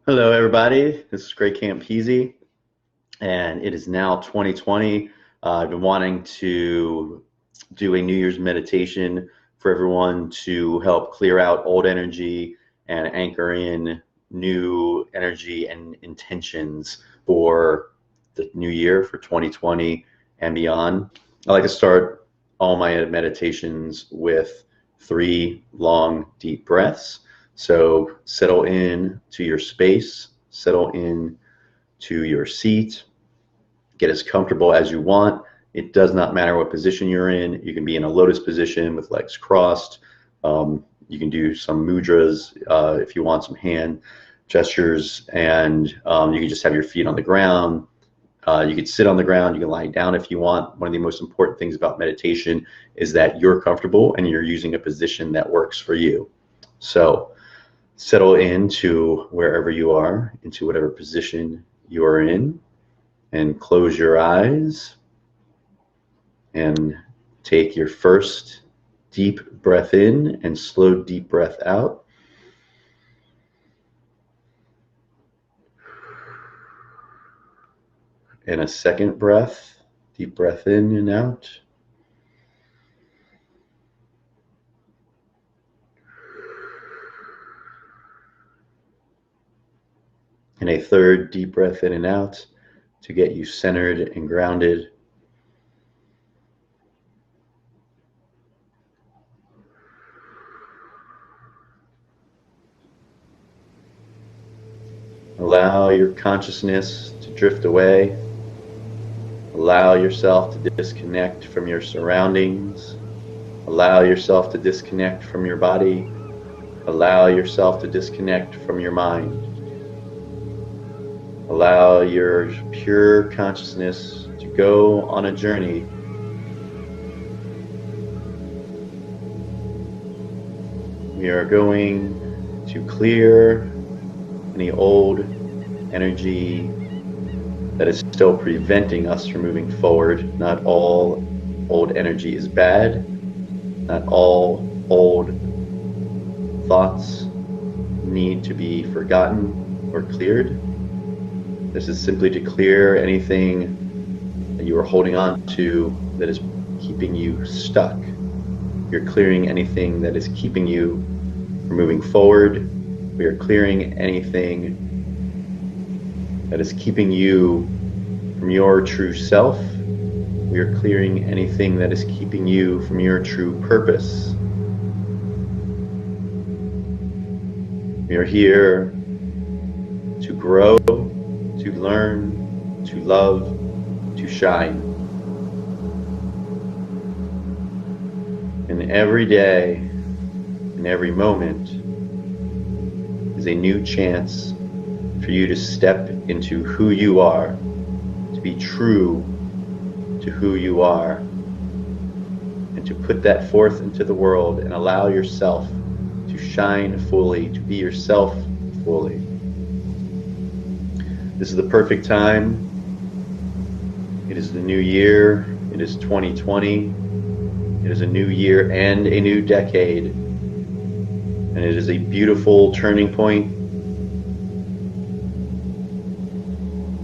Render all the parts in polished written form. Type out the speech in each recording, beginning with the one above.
Hello, everybody. This is Greg Campisi, and it is now 2020. I've been wanting to do a New Year's meditation for everyone to help clear out old energy and anchor in new energy and intentions for the new year, for 2020 and beyond. I like to start all my meditations with 3 long, deep breaths. So settle in to your space, settle in to your seat, get as comfortable as you want. It does not matter what position you're in. You can be in a lotus position with legs crossed. You can do some mudras if you want some hand gestures, and you can just have your feet on the ground. You can sit on the ground, you can lie down if you want. One of the most important things about meditation is that you're comfortable and you're using a position that works for you. So settle into wherever you are, into whatever position you're in, and close your eyes and take your first deep breath in and slow deep breath out. And a second breath, deep breath in and out. And a third deep breath in and out to get you centered and grounded. Allow your consciousness to drift away. Allow yourself to disconnect from your surroundings. Allow yourself to disconnect from your body. Allow yourself to disconnect from your mind. Allow your pure consciousness to go on a journey we are going to clear any old energy that is still preventing us from moving forward. Not all old energy is bad. Not all old thoughts need to be forgotten or cleared. This is simply to clear anything that you are holding on to that is keeping you stuck. You're clearing anything that is keeping you from moving forward. We are clearing anything that is keeping you from your true self. We are clearing anything that is keeping you from your true purpose. We are here to grow, to learn, to love, to shine. And every day, and every moment is a new chance for you to step into who you are, to be true to who you are, and to put that forth into the world and allow yourself to shine fully, to be yourself fully. This is the perfect time. It is the new year. It is 2020. It is a new year and a new decade. And it is a beautiful turning point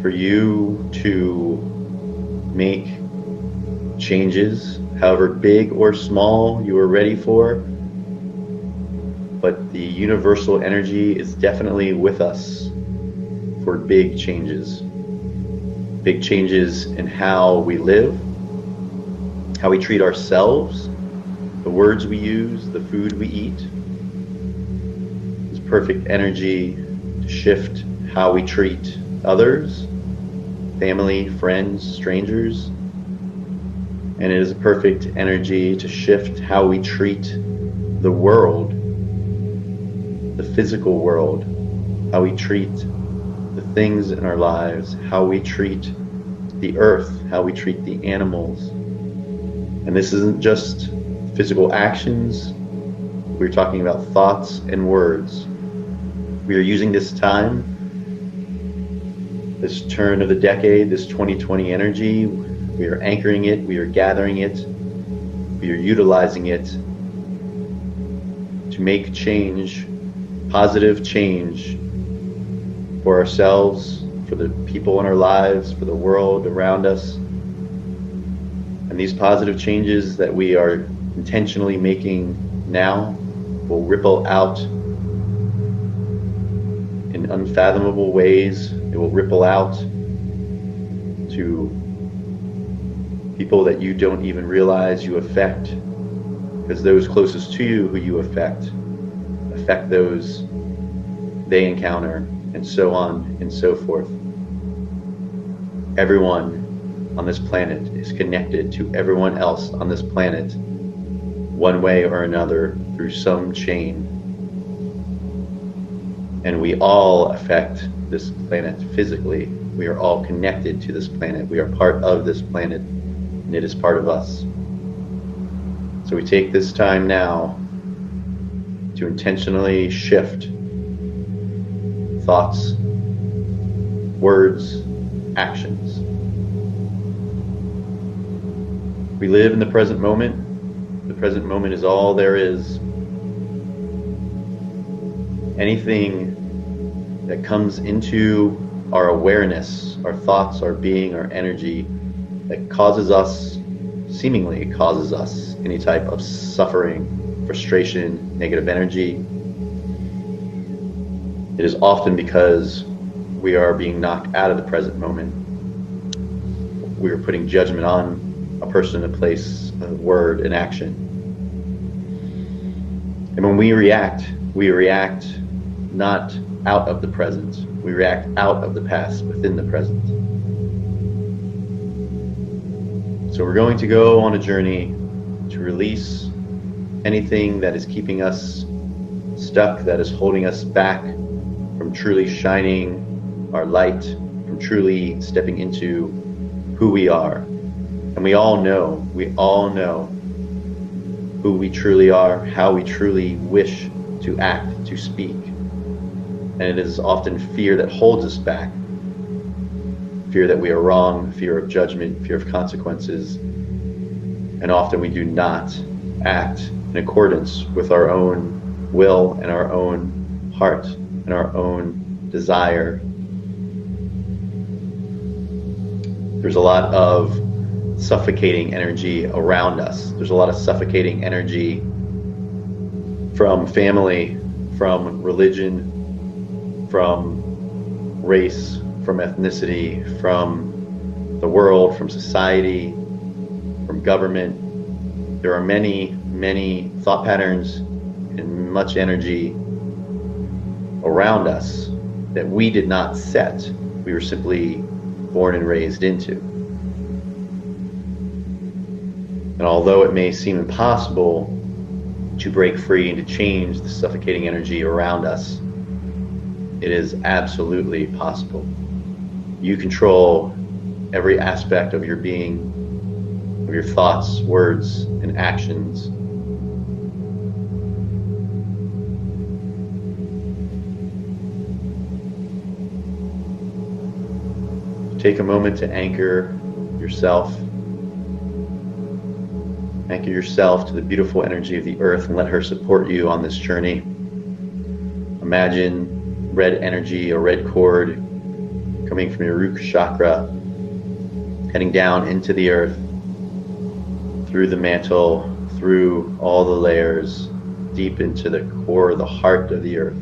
for you to make changes, however big or small you are ready for. But the universal energy is definitely with us for big changes. Big changes in how we live, how we treat ourselves, the words we use, the food we eat. It's perfect energy to shift how we treat others, family, friends, strangers. And it is a perfect energy to shift how we treat the world, the physical world, how we treat the things in our lives, how we treat the earth, how we treat the animals. And this isn't just physical actions. We're talking about thoughts and words. We are using this time, this turn of the decade, this 2020 energy. We are anchoring it, we are gathering it, we are utilizing it to make change, positive change for ourselves, for the people in our lives, for the world around us. And these positive changes that we are intentionally making now will ripple out in unfathomable ways. It will ripple out to people that you don't even realize you affect, because those closest to you who you affect those they encounter, and so on and so forth. Everyone on this planet is connected to everyone else on this planet one way or another through some chain. And we all affect this planet physically. We are all connected to this planet. We are part of this planet, and it is part of us. So we take this time now to intentionally shift thoughts, words, actions. We live in the present moment. The present moment is all there is. Anything that comes into our awareness, our thoughts, our being, our energy, that causes us, seemingly causes us any type of suffering, frustration, negative energy, it is often because we are being knocked out of the present moment. We are putting judgment on a person, a place, a word, an action. And when we react not out of the present. We react out of the past, within the present. So we're going to go on a journey to release anything that is keeping us stuck, that is holding us back from truly shining our light, from truly stepping into who we are. And we all know who we truly are, how we truly wish to act, to speak. And it is often fear that holds us back. Fear that we are wrong, fear of judgment, fear of consequences. And often we do not act in accordance with our own will and our own heart and our own desire. There's a lot of suffocating energy around us. There's a lot of suffocating energy from family, from religion, from race, from ethnicity, from the world, from society, from government. There are many, many thought patterns and much energy around us that we did not set. We were simply born and raised into. And although it may seem impossible to break free and to change the suffocating energy around us, it is absolutely possible. You control every aspect of your being, of your thoughts, words, and actions. Take a moment to anchor yourself. Anchor yourself to the beautiful energy of the earth and let her support you on this journey. Imagine red energy, a red cord coming from your root chakra, heading down into the earth, through the mantle, through all the layers, deep into the core, the heart of the earth.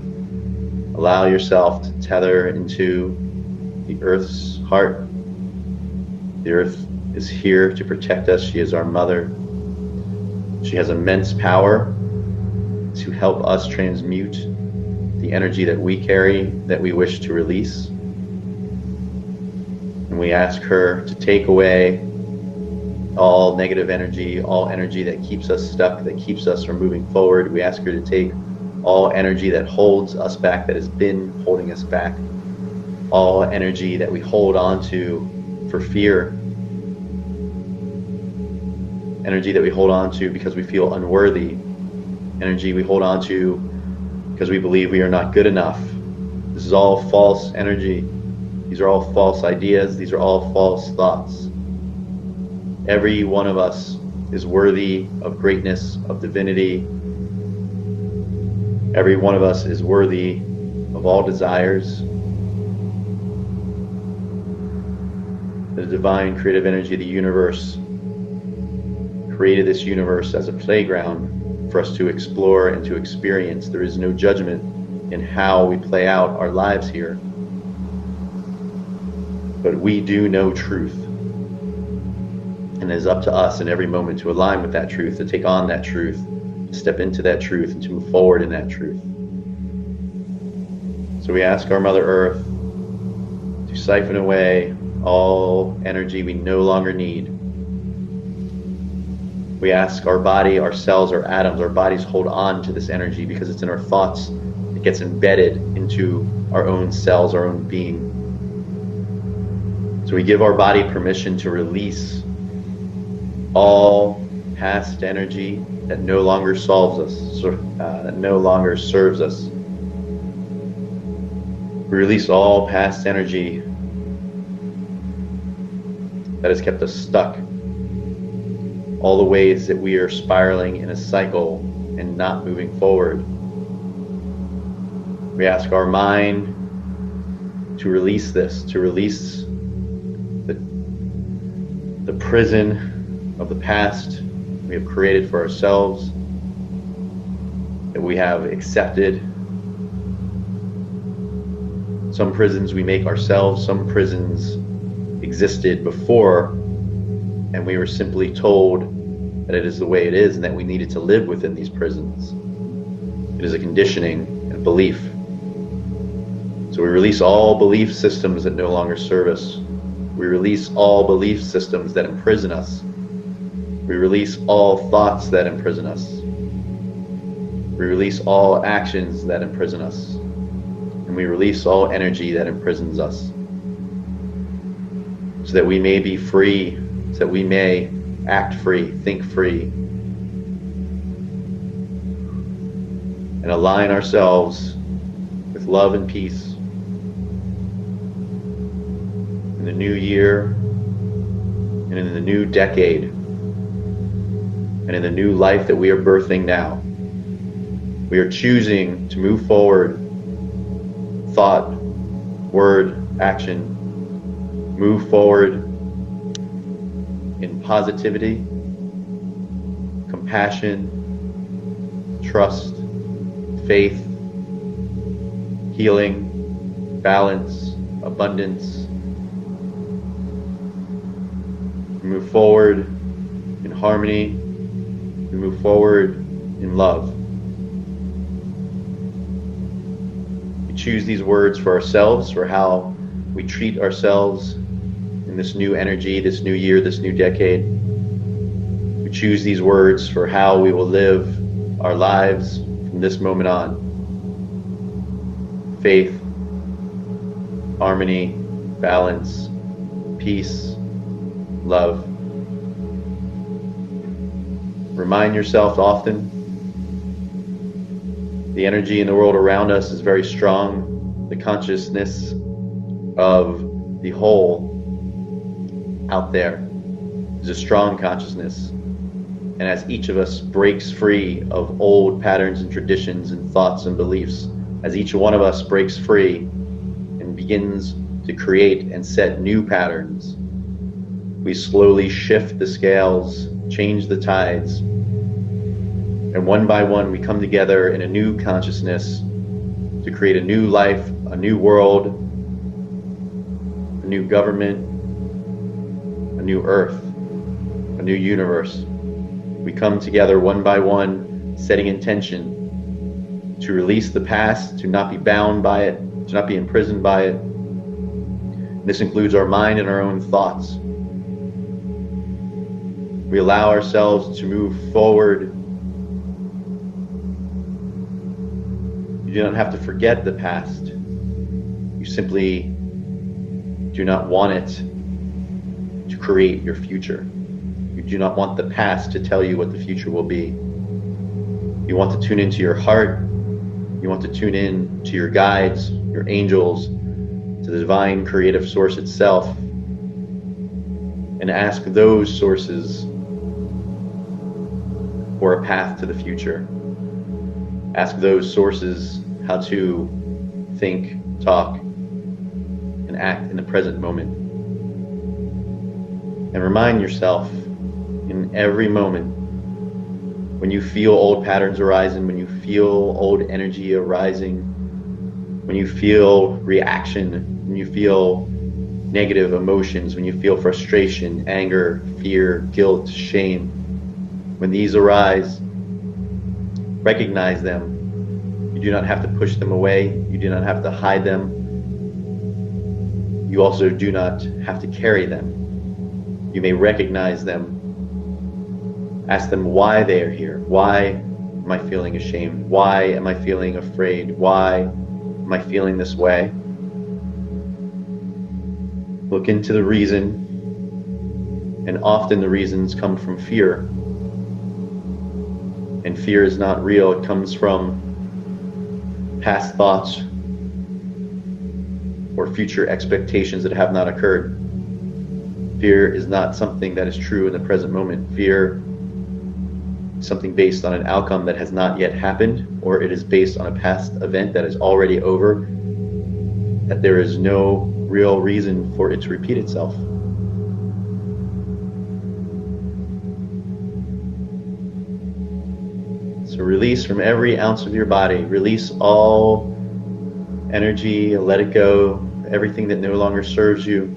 Allow yourself to tether into the earth's heart. The earth is here to protect us. She is our mother. She has immense power to help us transmute the energy that we carry, that we wish to release. And we ask her to take away all negative energy, all energy that keeps us stuck, that keeps us from moving forward. We ask her to take all energy that holds us back, that has been holding us back, all energy that we hold on to for fear, energy that we hold on to because we feel unworthy, energy we hold on to because we believe we are not good enough. This is all false energy. These are all false ideas. These are all false thoughts. Every one of us is worthy of greatness, of divinity. Every one of us is worthy of all desires. The divine creative energy of the universe created this universe as a playground for us to explore and to experience. There is no judgment in how we play out our lives here. But we do know truth. And it is up to us in every moment to align with that truth, to take on that truth, to step into that truth, and to move forward in that truth. So we ask our Mother Earth to siphon away all energy we no longer need. We ask our body, our cells, our atoms, our bodies hold on to this energy because it's in our thoughts. It gets embedded into our own cells, our own being. So we give our body permission to release all past energy that no longer solves us, that no longer serves us. We release all past energy that has kept us stuck. All the ways that we are spiraling in a cycle and not moving forward. We ask our mind to release this, to release the prison of the past we have created for ourselves, that we have accepted. Some prisons we make ourselves, some prisons existed before, and we were simply told that it is the way it is and that we needed to live within these prisons. It is a conditioning and belief. So we release all belief systems that no longer serve us. We release all belief systems that imprison us. We release all thoughts that imprison us. We release all actions that imprison us. And we release all energy that imprisons us. So that we may be free, so that we may act free, think free, and align ourselves with love and peace in the new year and in the new decade and in the new life that we are birthing now. We are choosing to move forward, thought, word, action, move forward in positivity, compassion, trust, faith, healing, balance, abundance. We move forward in harmony. We move forward in love. We choose these words for ourselves, for how we treat ourselves in this new energy, this new year, this new decade. We choose these words for how we will live our lives from this moment on. Faith, harmony, balance, peace, love. Remind yourself often, the energy in the world around us is very strong. The consciousness of the whole out there is a strong consciousness. And as each of us breaks free of old patterns and traditions and thoughts and beliefs, as each one of us breaks free and begins to create and set new patterns, we slowly shift the scales, change the tides, and one by one we come together in a new consciousness to create a new life, a new world, a new government, a new earth, a new universe. We come together one by one, setting intention to release the past, to not be bound by it, to not be imprisoned by it. This includes our mind and our own thoughts. We allow ourselves to move forward. You do not have to forget the past. You simply do not want it to create your future. You do not want the past to tell you what the future will be. You want to tune into your heart. You want to tune in to your guides, your angels, to the divine creative source itself, and ask those sources for a path to the future. Ask those sources how to think, talk, and act in the present moment. And remind yourself in every moment when you feel old patterns arising, when you feel old energy arising, when you feel reaction, when you feel negative emotions, when you feel frustration, anger, fear, guilt, shame, when these arise, recognize them. You do not have to push them away. You do not have to hide them. You also do not have to carry them. You may recognize them. Ask them why they are here. Why am I feeling ashamed? Why am I feeling afraid? Why am I feeling this way? Look into the reason, and often the reasons come from fear. And fear is not real. It comes from past thoughts or future expectations that have not occurred. Fear is not something that is true in the present moment. Fear is something based on an outcome that has not yet happened, or it is based on a past event that is already over, that there is no real reason for it to repeat itself. So release from every ounce of your body. Release all energy, let it go, everything that no longer serves you.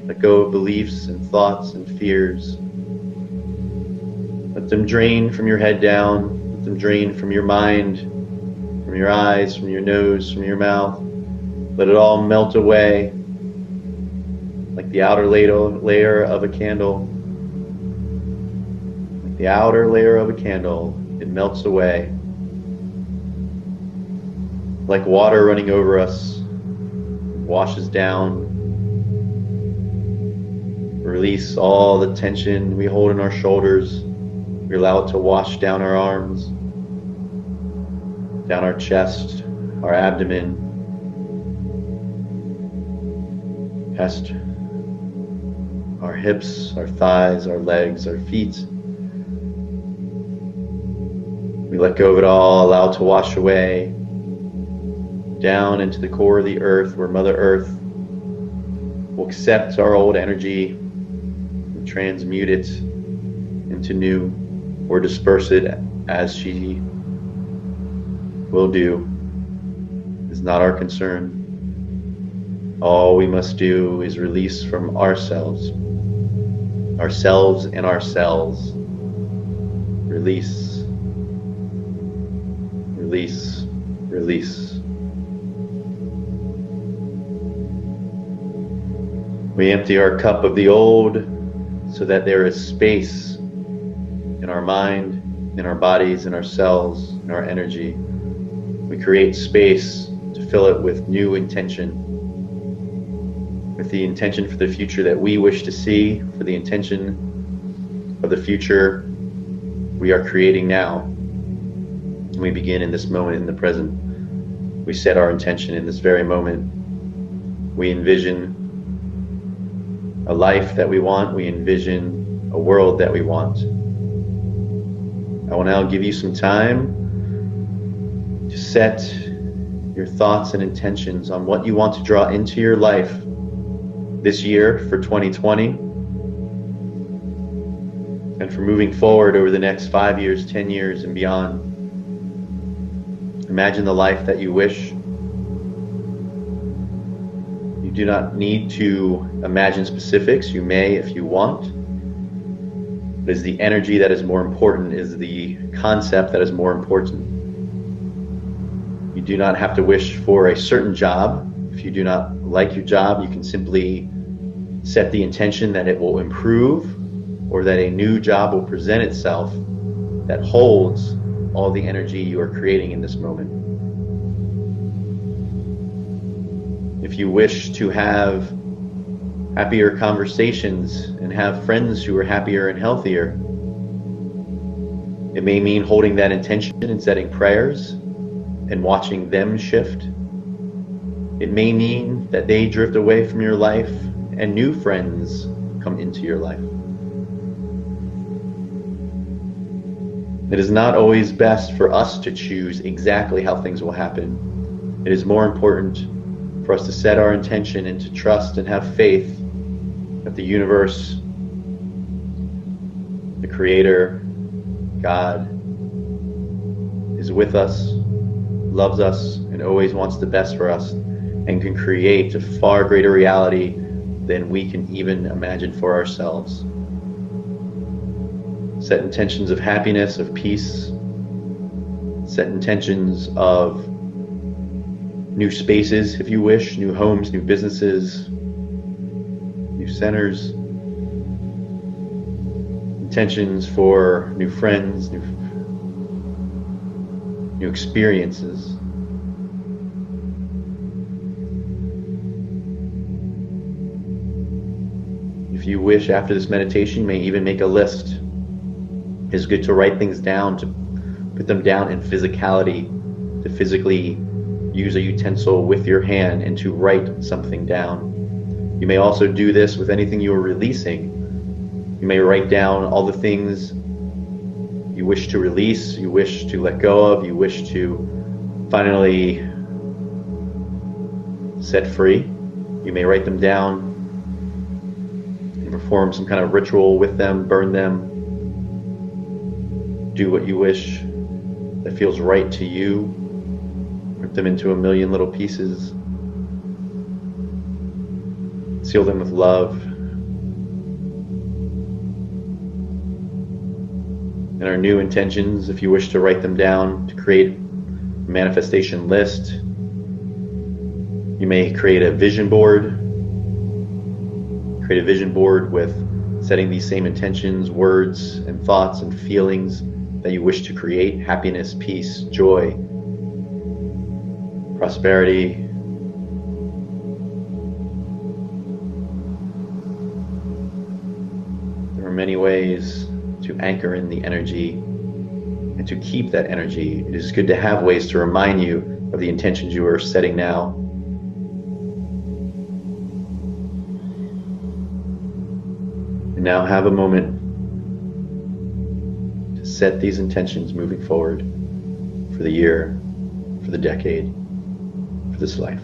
Let go of beliefs and thoughts and fears. Let them drain from your head down. Let them drain from your mind, from your eyes, from your nose, from your mouth. Let it all melt away like the outer layer of a candle. Like the outer layer of a candle, it melts away. Like water running over us, washes down. Release all the tension we hold in our shoulders. We allow it to wash down our arms, down our chest, our abdomen, past our hips, our thighs, our legs, our feet. We let go of it all, allow it to wash away, down into the core of the earth, where Mother Earth will accept our old energy and transmute it into new, or disperse it as she will do. Is not our concern. All we must do is release from ourselves and our cells. Release, release, release. We empty our cup of the old so that there is space in our mind, in our bodies, in our cells, in our energy. We create space to fill it with new intention, with the intention for the future that we wish to see, for the intention of the future we are creating now. And we begin in this moment, in the present. We set our intention in this very moment. We envision a life that we want. We envision a world that we want. I will now give you some time to set your thoughts and intentions on what you want to draw into your life this year for 2020, and for moving forward over the next 5 years, 10 years, and beyond. Imagine the life that you wish. You do not need to imagine specifics. You may if you want. It is the energy that is more important, is the concept that is more important. You do not have to wish for a certain job. If you do not like your job, you can simply set the intention that it will improve, or that a new job will present itself that holds all the energy you are creating in this moment. If you wish to have happier conversations and have friends who are happier and healthier, it may mean holding that intention and setting prayers and watching them shift. It may mean that they drift away from your life and new friends come into your life. It is not always best for us to choose exactly how things will happen. It is more important for us to set our intention and to trust and have faith that the universe Creator, God, is with us, loves us, and always wants the best for us, and can create a far greater reality than we can even imagine for ourselves. Set intentions of happiness, of peace. Set intentions of new spaces, if you wish, new homes, new businesses, new centers. Intentions for new friends, new experiences. If you wish, after this meditation, you may even make a list. It's good to write things down, to put them down in physicality, to physically use a utensil with your hand and to write something down. You may also do this with anything you are releasing. You may write down all the things you wish to release, you wish to let go of, you wish to finally set free. You may write them down and perform some kind of ritual with them, burn them. Do what you wish that feels right to you. Rip them into a million little pieces. Seal them with love. And our new intentions, if you wish to write them down, to create a manifestation list. You may create a vision board. Create a vision board with setting these same intentions, words, and thoughts and feelings that you wish to create: happiness, peace, joy, prosperity. There are many ways to anchor in the energy and to keep that energy. It is good to have ways to remind you of the intentions you are setting now. And now have a moment to set these intentions moving forward for the year, for the decade, for this life.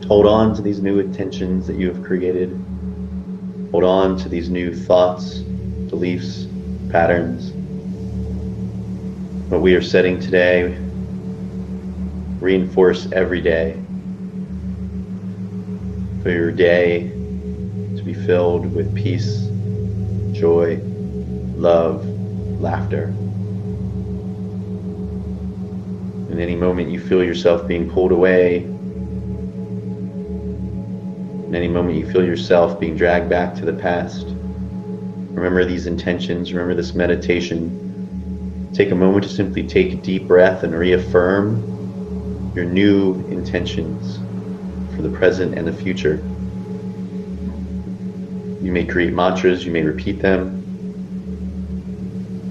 Hold on to these new intentions that you have created. Hold on to these new thoughts, beliefs, patterns. What we are setting today, reinforce every day for your day to be filled with peace, joy, love, laughter. In any moment you feel yourself being pulled away, in any moment you feel yourself being dragged back to the past, remember these intentions, remember this meditation. Take a moment to simply take a deep breath and reaffirm your new intentions for the present and the future. You may create mantras, you may repeat them,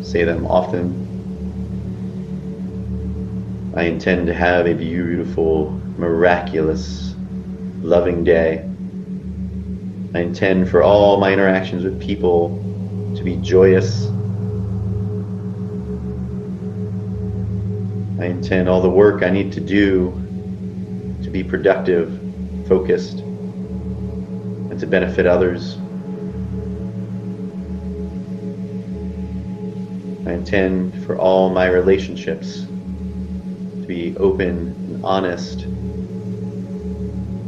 say them often. I intend to have a beautiful, miraculous, loving day. I intend for all my interactions with people to be joyous. I intend all the work I need to do to be productive, focused, and to benefit others. I intend for all my relationships to be open and honest,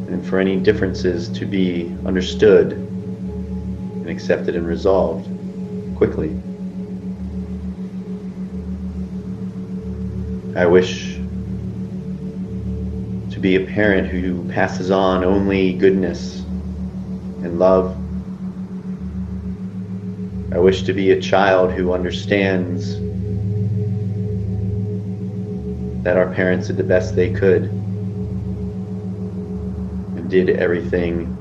and for any differences to be understood and accepted and resolved quickly. I wish to be a parent who passes on only goodness and love. I wish to be a child who understands that our parents did the best they could and did everything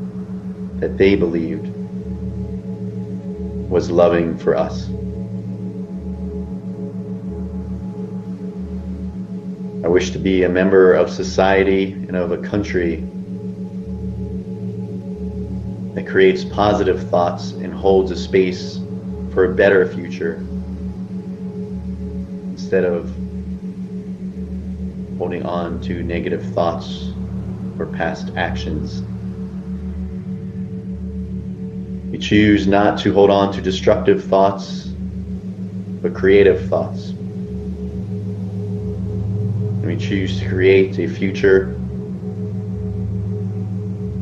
that they believed was loving for us. I wish to be a member of society and of a country that creates positive thoughts and holds a space for a better future instead of holding on to negative thoughts or past actions. We choose not to hold on to destructive thoughts, but creative thoughts. And we choose to create a future,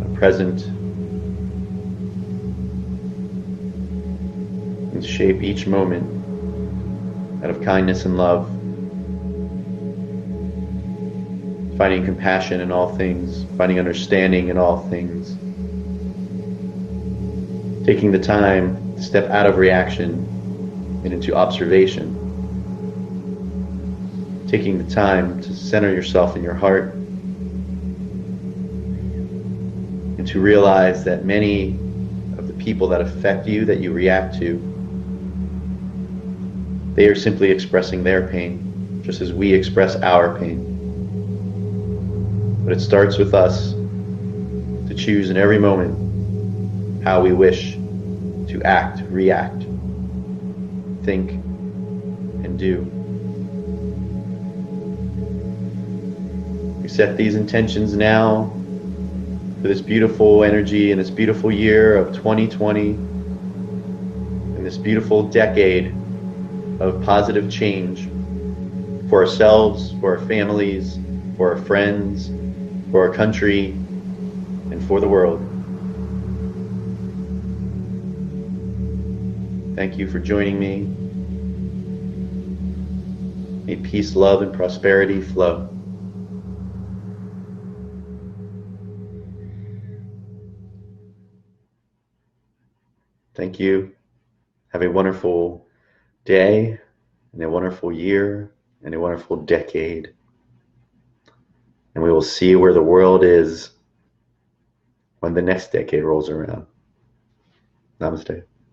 a present, and shape each moment out of kindness and love, finding compassion in all things, finding understanding in all things, taking the time to step out of reaction and into observation, taking the time to center yourself in your heart and to realize that many of the people that affect you, that you react to, they are simply expressing their pain, just as we express our pain. But it starts with us to choose in every moment how we wish to act, react, think, and do. We set these intentions now for this beautiful energy and this beautiful year of 2020 and this beautiful decade of positive change for ourselves, for our families, for our friends, for our country, and for the world. Thank you for joining me. May peace, love, and prosperity flow. Thank you. Have a wonderful day, and a wonderful year, and a wonderful decade. And we will see where the world is when the next decade rolls around. Namaste.